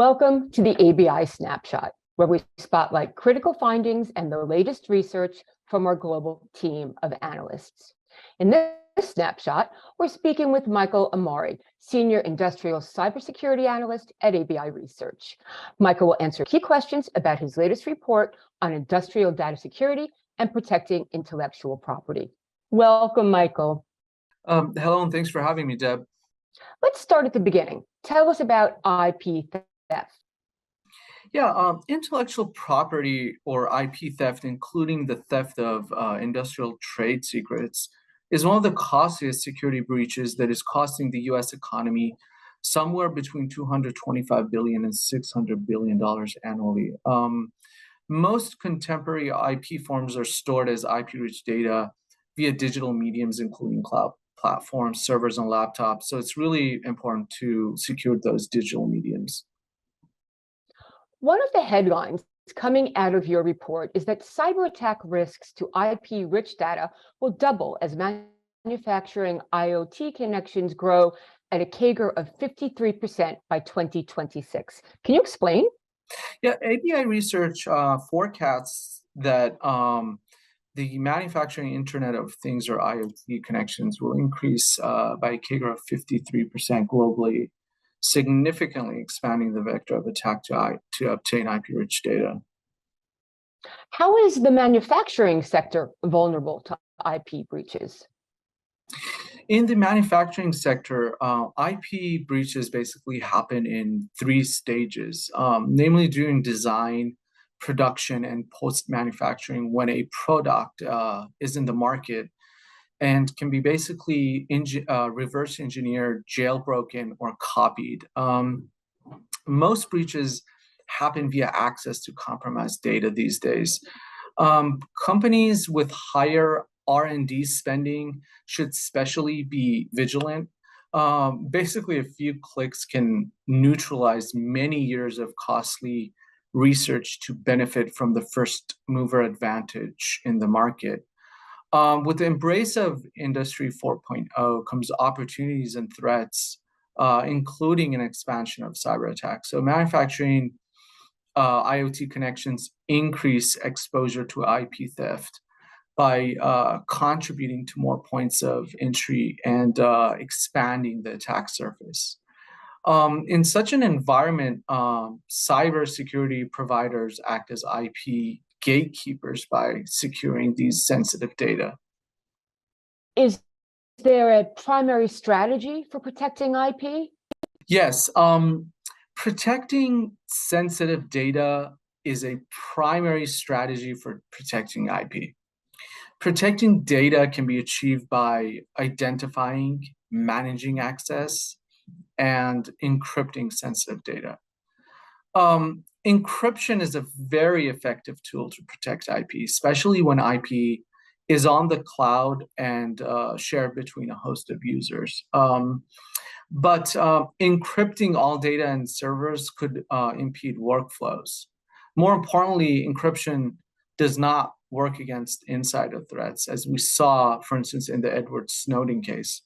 Welcome to the ABI Snapshot, where we spotlight critical findings and the latest research from our global team of analysts. In this snapshot, we're speaking with Michael Amari, Senior Industrial Cybersecurity Analyst at ABI Research. Michael will answer key questions about his latest report on industrial data security and protecting intellectual property. Welcome, Michael. Hello, and thanks for having me, Deb. Let's start at the beginning. Tell us about IP theft. Yeah, intellectual property or IP theft, including the theft of industrial trade secrets, is one of the costliest security breaches that is costing the U.S. economy somewhere between $225 billion and $600 billion annually. Most contemporary IP forms are stored as IP-rich data via digital mediums, including cloud platforms, servers, and laptops. So it's really important to secure those digital mediums. One of the headlines coming out of your report is that cyber attack risks to IP-rich data will double as manufacturing IoT connections grow at a CAGR of 53% by 2026. Can you explain? Yeah, ABI Research forecasts that the manufacturing Internet of Things, or IoT connections, will increase by a CAGR of 53% globally, significantly expanding the vector of attack to obtain IP-rich data. How is the manufacturing sector vulnerable to IP breaches? In the manufacturing sector, IP breaches basically happen in three stages, namely during design, production, and post-manufacturing, when a product is in the market and can be basically reverse engineered, jailbroken, or copied. Most breaches happen via access to compromised data these days. Companies with higher R&D spending should especially be vigilant. Basically, a few clicks can neutralize many years of costly research to benefit from the first mover advantage in the market. With the embrace of Industry 4.0 comes opportunities and threats, including an expansion of cyber attacks. So manufacturing IoT connections increase exposure to IP theft by contributing to more points of entry and expanding the attack surface. In such an environment, cybersecurity providers act as IP gatekeepers by securing these sensitive data. Is there a primary strategy for protecting IP? Yes, protecting sensitive data is a primary strategy for protecting IP. Protecting data can be achieved by identifying, managing access, and encrypting sensitive data. Encryption is a very effective tool to protect IP, especially when IP is on the cloud and shared between a host of users. But encrypting all data and servers could impede workflows. More importantly, encryption does not work against insider threats, as we saw, for instance, in the Edward Snowden case.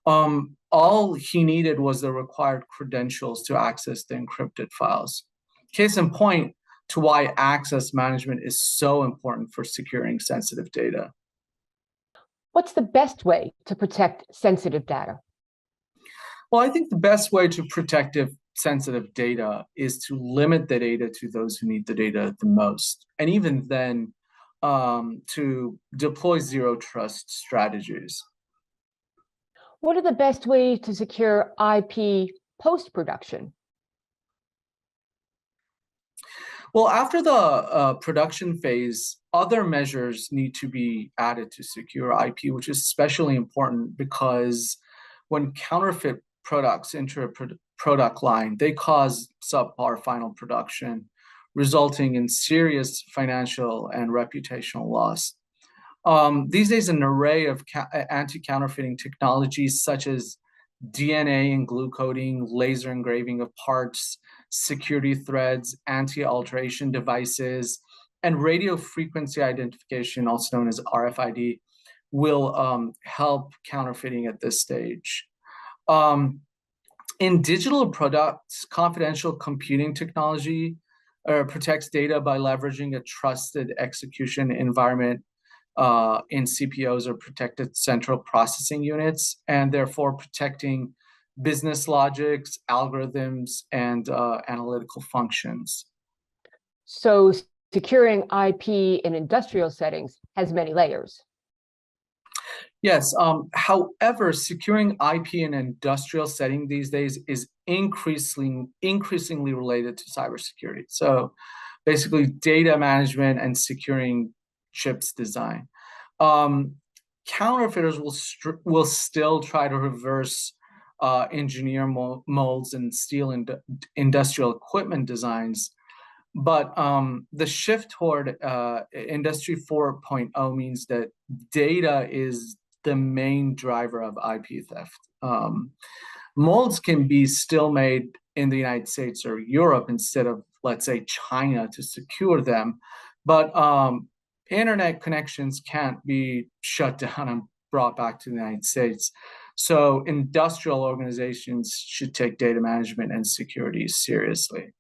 All he needed was the required credentials to access the encrypted files. Case in point to why access management is so important for securing sensitive data. What's the best way to protect sensitive data? Well, I think the best way to protect sensitive data is to limit the data to those who need the data the most. And even then, to deploy zero trust strategies. What are the best ways to secure IP post-production? Well, after the production phase, other measures need to be added to secure IP, which is especially important because when counterfeit products enter a product line, they cause subpar final production, resulting in serious financial and reputational loss. These days, an array of anti-counterfeiting technologies such as DNA and glue coating, laser engraving of parts, security threads, anti-alteration devices, and radio frequency identification, also known as RFID, will help counterfeiting at this stage. In digital products, confidential computing technology protects data by leveraging a trusted execution environment in CPOs or protected central processing units, and therefore protecting business logics, algorithms, and analytical functions. So securing IP in industrial settings has many layers. Yes. However, securing IP in an industrial setting these days is increasingly related to cybersecurity. So basically data management and securing chips design. Um, Counterfeiters will still try to reverse engineer molds and steal industrial equipment designs. But the shift toward Industry 4.0 means that data is the main driver of IP theft. Molds can be still made in the United States or Europe instead of, let's say, China to secure them. But internet connections can't be shut down and brought back to the United States. So industrial organizations should take data management and security seriously.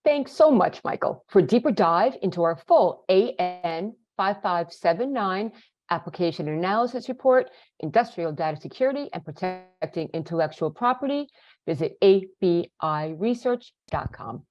Thanks so much, Michael, for a deeper dive into our full AN 5579 Application Analysis Report, Industrial Data Security and Protecting Intellectual Property. Visit abiresearch.com.